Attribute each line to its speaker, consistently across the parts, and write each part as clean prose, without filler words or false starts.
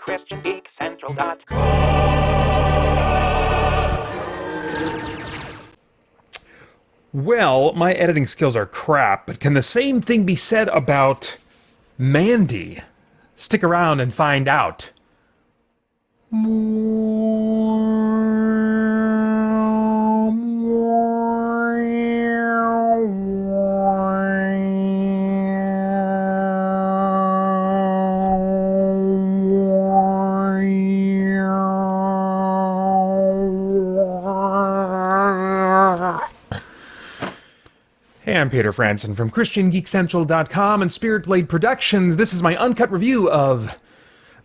Speaker 1: christiangeekcentral.com.
Speaker 2: Well, my editing skills are crap, but can the same thing be said about Mandy? Stick around and find out. Hey, I'm Peter Franson from christiangeekcentral.com and Spirit Blade Productions. This is my uncut review of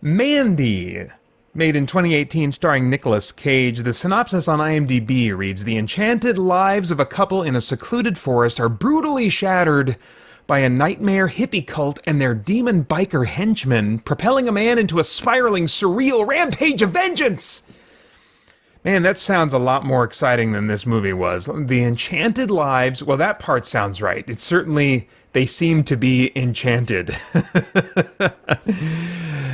Speaker 2: Mandy, made in 2018 starring Nicolas Cage. The synopsis on IMDb reads, "The enchanted lives of a couple in a secluded forest are brutally shattered by a nightmare hippie cult and their demon biker henchmen, propelling a man into a spiraling, surreal rampage of vengeance." Man, that sounds a lot more exciting than this movie was. The enchanted lives, well, that part sounds right. It's certainly, they seem to be enchanted.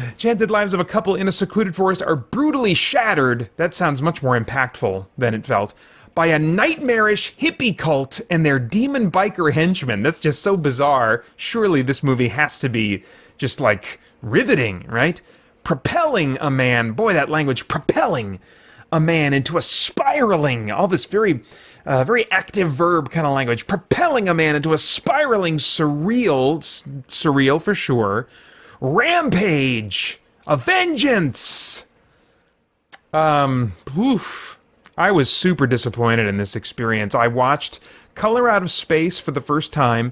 Speaker 2: Enchanted lives of a couple in a secluded forest are brutally shattered. That sounds much more impactful than it felt. By a nightmarish hippie cult and their demon biker henchmen. That's just so bizarre. Surely this movie has to be just like riveting, right? Propelling a man, boy, that language, propelling a man into a spiraling, all this very active verb kind of language, propelling a man into a spiraling, surreal for sure, rampage, a vengeance. I was super disappointed in this experience. I watched Color Out of Space for the first time,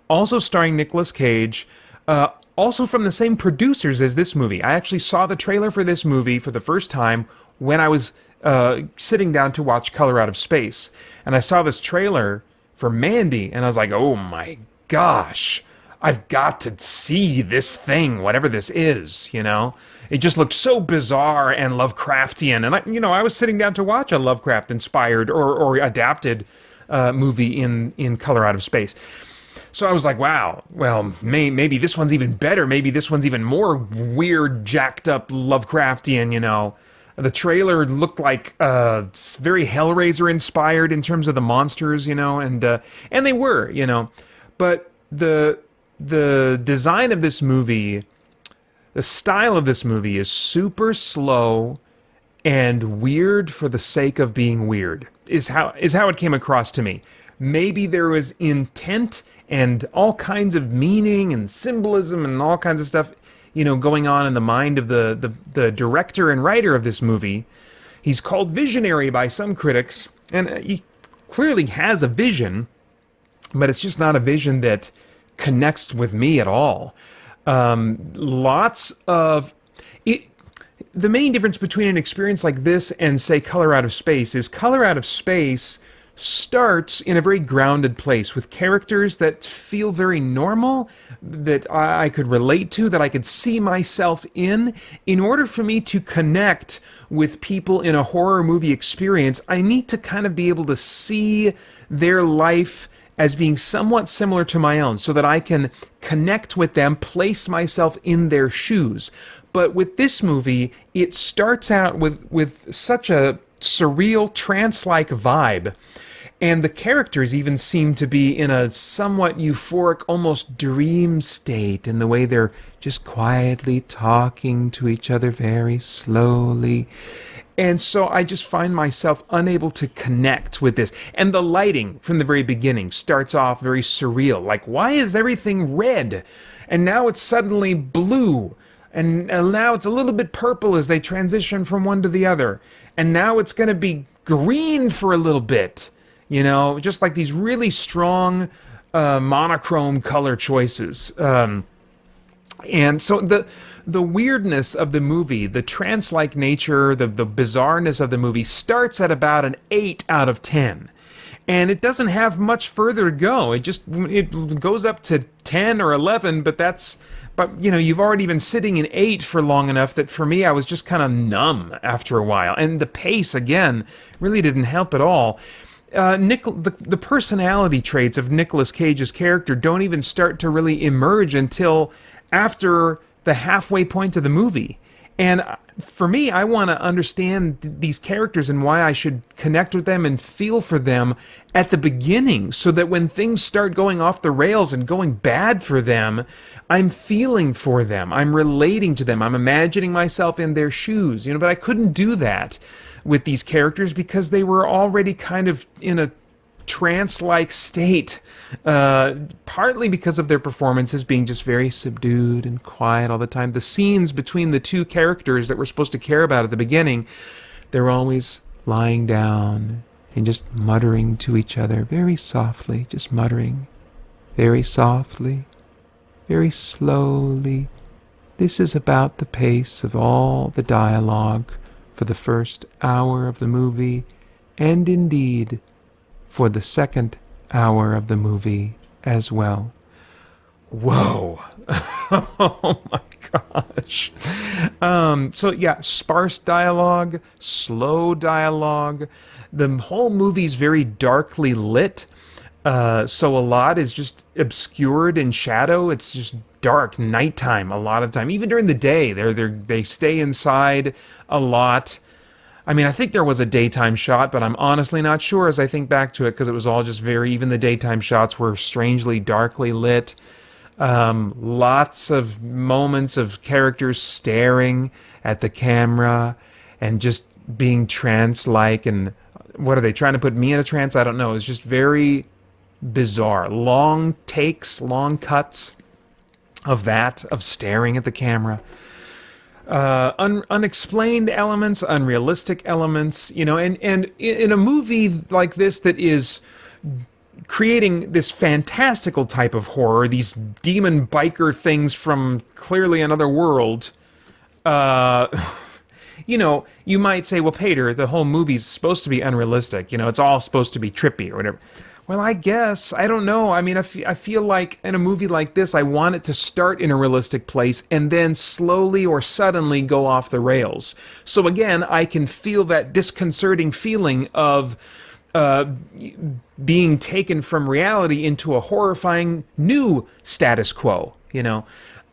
Speaker 2: also starring Nicolas Cage, also from the same producers as this movie. I actually saw the trailer for this movie for the first time when I was sitting down to watch Color Out of Space. And I saw this trailer for Mandy, and I was like, oh my gosh, I've got to see this thing, whatever this is, you know? It just looked so bizarre and Lovecraftian. And I was sitting down to watch a Lovecraft-inspired or adapted movie in Color Out of Space. So I was like, wow, well, maybe this one's even better. Maybe this one's even more weird, jacked up Lovecraftian, you know? The trailer looked like very Hellraiser inspired in terms of the monsters, you know, and they were, you know, but the design of this movie, the style of this movie is super slow and weird for the sake of being weird. Is how it came across to me. Maybe there was intent and all kinds of meaning and symbolism and all kinds of stuff, you know, going on in the mind of the director and writer of this movie. He's called visionary by some critics, and he clearly has a vision, but it's just not a vision that connects with me at all. Lots of it. The main difference between an experience like this and, say, Color Out of Space is Color Out of Space starts in a very grounded place with characters that feel very normal, that I could relate to, that I could see myself in. In order for me to connect with people in a horror movie experience, I need to kind of be able to see their life as being somewhat similar to my own so that I can connect with them, place myself in their shoes. But with this movie, it starts out with such a surreal, trance-like vibe. And the characters even seem to be in a somewhat euphoric, almost dream state in the way they're just quietly talking to each other very slowly. And so I just find myself unable to connect with this. And the lighting from the very beginning starts off very surreal. Like, why is everything red? And now it's suddenly blue. And now it's a little bit purple as they transition from one to the other. And now it's going to be green for a little bit. You know, just like these really strong monochrome color choices. And so the weirdness of the movie, the trance-like nature, the bizarreness of the movie starts at about an 8 out of 10. And it doesn't have much further to go. It goes up to 10 or 11, but you know, you've already been sitting in 8 for long enough that for me I was just kind of numb after a while. And the pace, again, really didn't help at all. The personality traits of Nicolas Cage's character don't even start to really emerge until after the halfway point of the movie. And for me, I want to understand these characters and why I should connect with them and feel for them at the beginning, so that when things start going off the rails and going bad for them, I'm feeling for them. I'm relating to them. I'm imagining myself in their shoes, you know, but I couldn't do that with these characters because they were already kind of in a trance-like state, partly because of their performances being just very subdued and quiet all the time. The scenes between the two characters that we're supposed to care about at the beginning, they're always lying down and just muttering to each other very softly, just muttering very softly, very slowly. This is about the pace of all the dialogue for the first hour of the movie, and indeed for the second hour of the movie as well. Whoa. Oh my gosh. So yeah, sparse dialogue, slow dialogue. The whole movie's very darkly lit. So a lot is just obscured in shadow. It's just dark, nighttime a lot of time. Even during the day, they stay inside a lot. I mean, I think there was a daytime shot, but I'm honestly not sure as I think back to it, because it was all just even the daytime shots were strangely darkly lit. Lots of moments of characters staring at the camera and just being trance-like. And what are they trying to put me in a trance? I don't know. It's just very bizarre. Long takes, long cuts of staring at the camera. Unexplained elements, unrealistic elements, you know, and in a movie like this that is creating this fantastical type of horror, these demon biker things from clearly another world, you know, you might say, well, Pater, the whole movie's supposed to be unrealistic, you know, it's all supposed to be trippy or whatever. Well, I guess. I don't know. I mean, I feel like in a movie like this, I want it to start in a realistic place and then slowly or suddenly go off the rails. So again, I can feel that disconcerting feeling of being taken from reality into a horrifying new status quo, you know.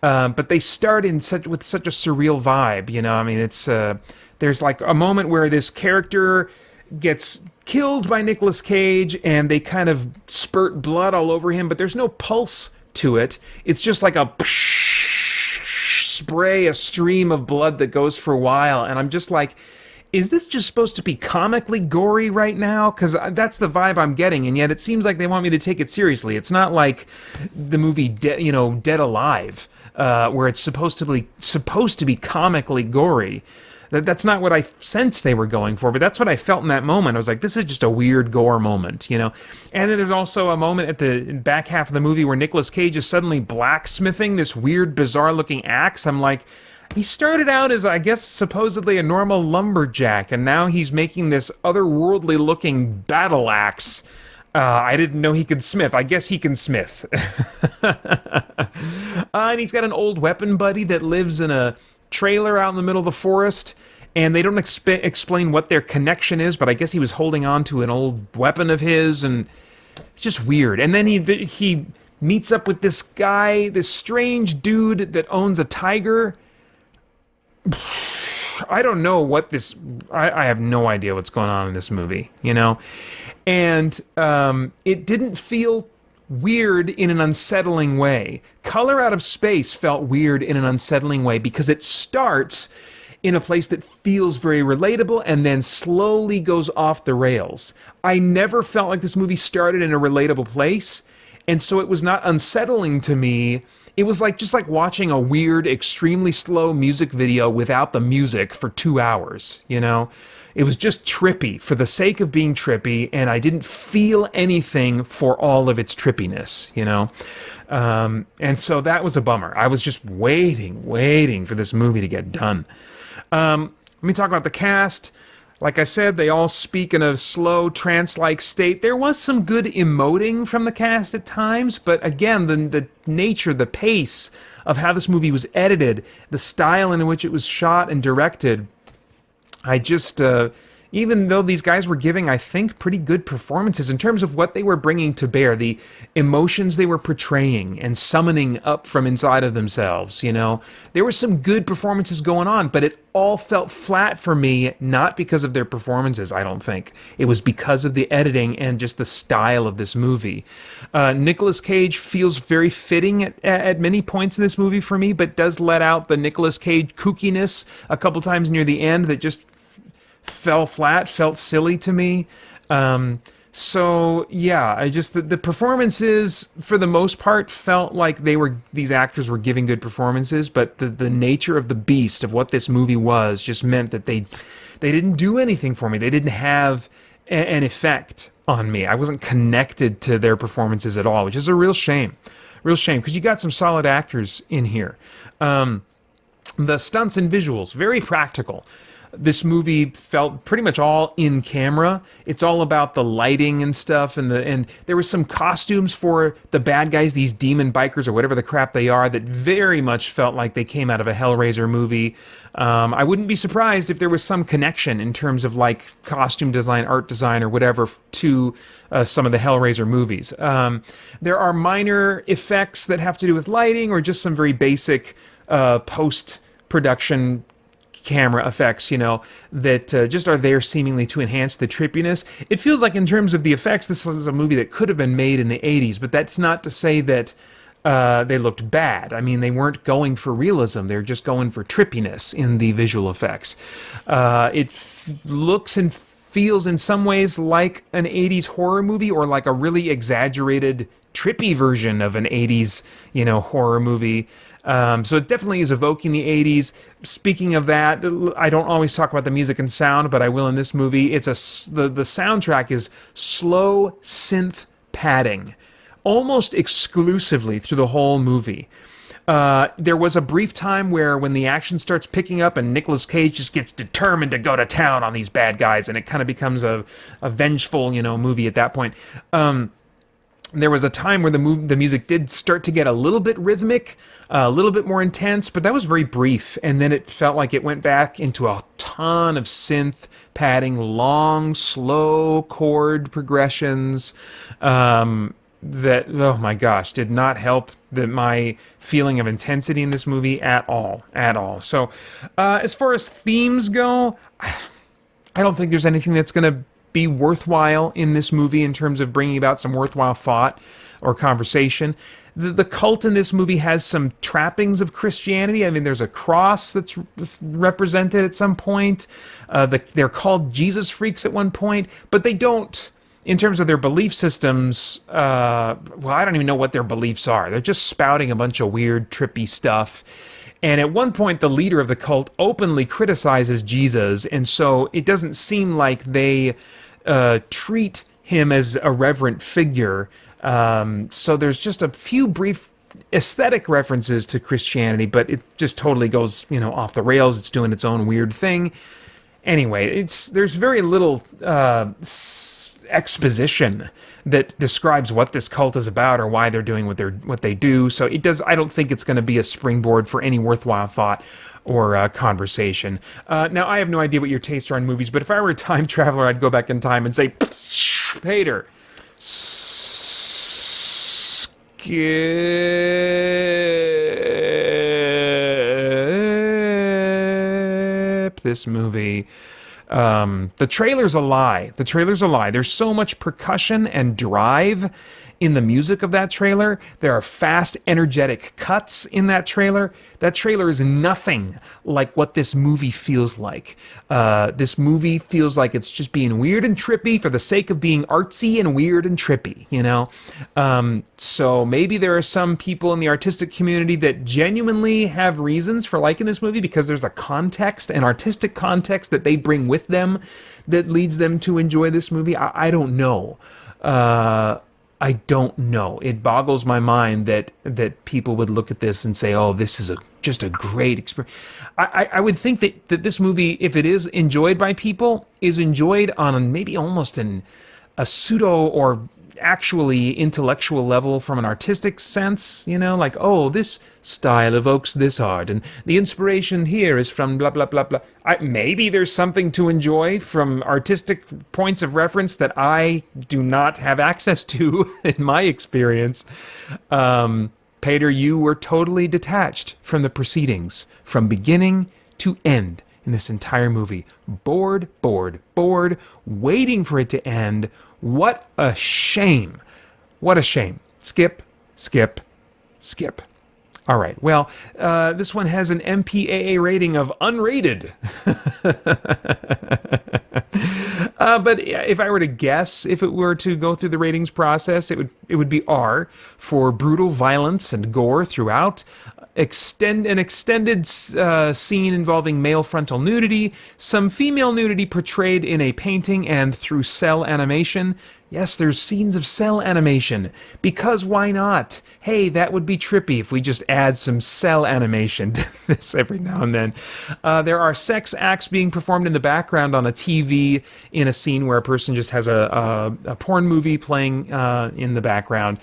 Speaker 2: But they start with such a surreal vibe, you know. I mean, it's there's like a moment where this character gets killed by Nicolas Cage and they kind of spurt blood all over him, but there's no pulse to it. It's just like a spray, a stream of blood that goes for a while, and I'm just like, is this just supposed to be comically gory right now? Because that's the vibe I'm getting, and yet it seems like they want me to take it seriously. It's not like the movie Dead Alive, where it's supposed to be comically gory. That's not what I sensed they were going for, but that's what I felt in that moment. I was like, this is just a weird gore moment, you know? And then there's also a moment at the back half of the movie where Nicolas Cage is suddenly blacksmithing this weird, bizarre-looking axe. I'm like, he started out as, I guess, supposedly a normal lumberjack, and now he's making this otherworldly-looking battle axe. I didn't know he could smith. I guess he can smith. And he's got an old weapon buddy that lives in a trailer out in the middle of the forest, and they don't explain what their connection is, but I guess he was holding on to an old weapon of his, and it's just weird. And then he meets up with this guy, this strange dude that owns a tiger. I don't know what this... I have no idea what's going on in this movie, you know? And it didn't feel weird in an unsettling way. Color Out of Space felt weird in an unsettling way because it starts in a place that feels very relatable and then slowly goes off the rails. I never felt like this movie started in a relatable place, and so it was not unsettling to me. It was like just like watching a weird, extremely slow music video without the music for 2 hours, you know? It was just trippy for the sake of being trippy, and I didn't feel anything for all of its trippiness, you know? And so that was a bummer. I was just waiting for this movie to get done. Let me talk about the cast. Like I said, they all speak in a slow, trance-like state. There was some good emoting from the cast at times, but again, the nature, the pace of how this movie was edited, the style in which it was shot and directed, I just, even though these guys were giving, I think, pretty good performances in terms of what they were bringing to bear, the emotions they were portraying and summoning up from inside of themselves, you know. There were some good performances going on, but it all felt flat for me, not because of their performances, I don't think. It was because of the editing and just the style of this movie. Nicolas Cage feels very fitting at many points in this movie for me, but does let out the Nicolas Cage kookiness a couple times near the end that just fell flat, felt silly to me. So yeah, the performances for the most part felt like these actors were giving good performances, but the nature of the beast of what this movie was just meant that they didn't do anything for me. They didn't have an effect on me. I wasn't connected to their performances at all, which is a real shame. Real shame, because you got some solid actors in here. The stunts and visuals, very practical. This movie felt pretty much all in camera. It's all about the lighting and stuff, and there were some costumes for the bad guys, these demon bikers or whatever the crap they are, that very much felt like they came out of a Hellraiser movie. I wouldn't be surprised if there was some connection in terms of like costume design, art design, or whatever to some of the Hellraiser movies. There are minor effects that have to do with lighting or just some very basic post-production camera effects, you know, that just are there seemingly to enhance the trippiness. It feels like in terms of the effects, this is a movie that could have been made in the 80s, but that's not to say that they looked bad. I mean, they weren't going for realism. They're just going for trippiness in the visual effects. It looks and feels in some ways like an 80s horror movie, or like a really exaggerated, trippy version of an 80s, you know, horror movie. So it definitely is evoking the 80s. Speaking of that, I don't always talk about the music and sound, but I will in this movie. The soundtrack is slow synth padding, almost exclusively through the whole movie. There was a brief time where when the action starts picking up and Nicolas Cage just gets determined to go to town on these bad guys, and it kind of becomes a vengeful, you know, movie at that point. There was a time where the music did start to get a little bit rhythmic, a little bit more intense, but that was very brief. And then it felt like it went back into a ton of synth padding, long, slow chord progressions that, oh my gosh, did not help my feeling of intensity in this movie at all. So as far as themes go, I don't think there's anything that's going to be worthwhile in this movie in terms of bringing about some worthwhile thought or conversation. The cult in this movie has some trappings of Christianity. I mean, there's a cross that's represented at some point. They're called Jesus freaks at one point, but they don't, in terms of their belief systems, well, I don't even know what their beliefs are. They're just spouting a bunch of weird, trippy stuff. And at one point, the leader of the cult openly criticizes Jesus, and so it doesn't seem like they treat him as a reverent figure. So there's just a few brief aesthetic references to Christianity, but it just totally goes, you know, off the rails. It's doing its own weird thing. Anyway, there's very little exposition that describes what this cult is about or why they're doing what they do. So I don't think it's going to be a springboard for any worthwhile thought or conversation. Now, I have no idea what your tastes are in movies, but if I were a time traveler, I'd go back in time and say, Peter, skip this movie. The trailer's a lie. There's so much percussion and drive in the music of that trailer. There are fast, energetic cuts in that trailer. That trailer is nothing like what this movie feels like. This movie feels like it's just being weird and trippy for the sake of being artsy and weird and trippy, you know? So maybe there are some people in the artistic community that genuinely have reasons for liking this movie because there's a context, an artistic context that they bring with them that leads them to enjoy this movie. I don't know. I don't know. It boggles my mind that people would look at this and say, "Oh, this is just a great experience." I would think that this movie, if it is enjoyed by people, is enjoyed on maybe almost a pseudo or actually intellectual level from an artistic sense, you know, like, oh, this style evokes this art, and the inspiration here is from blah, blah, blah, blah. Maybe there's something to enjoy from artistic points of reference that I do not have access to in my experience. Pater, you were totally detached from the proceedings, from beginning to end in this entire movie. Bored, waiting for it to end. What a shame. What a shame. Skip. All right, well, this one has an MPAA rating of unrated. But if I were to guess, if it were to go through the ratings process, it would be R for brutal violence and gore throughout. An extended scene involving male frontal nudity, some female nudity portrayed in a painting and through cell animation. Yes, there's scenes of cell animation, because why not? Hey, that would be trippy if we just add some cell animation to this every now and then. There are sex acts being performed in the background on a TV in a scene where a person just has a porn movie playing in the background.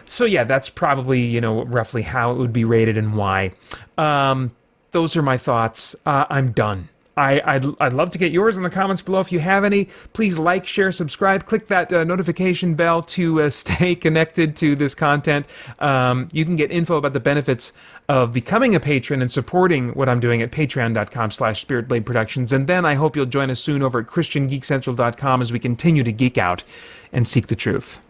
Speaker 2: So yeah, that's probably, you know, roughly how it would be rated and why. Those are my thoughts. I'm done. I'd love to get yours in the comments below if you have any. Please like, share, subscribe. Click that notification bell to stay connected to this content. You can get info about the benefits of becoming a patron and supporting what I'm doing at patreon.com/spiritblade productions. And then I hope you'll join us soon over at christiangeekcentral.com as we continue to geek out and seek the truth.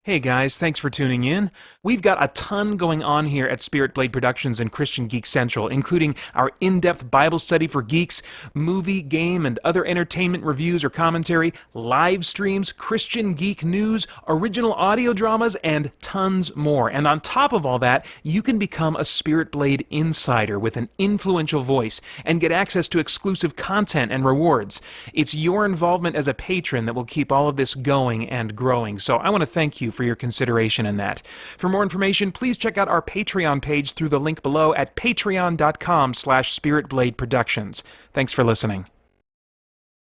Speaker 2: Hey guys, thanks for tuning in. We've got a ton going on here at Spirit Blade Productions and Christian Geek Central, including our in-depth Bible study for geeks, movie, game, and other entertainment reviews or commentary, live streams, Christian geek news, original audio dramas, and tons more. And on top of all that, you can become a Spirit Blade insider with an influential voice and get access to exclusive content and rewards. It's your involvement as a patron that will keep all of this going and growing, so I want to thank you for your consideration in that. For more information, please check out our Patreon page through the link below at patreon.com/spiritbladeproductions. Thanks for listening.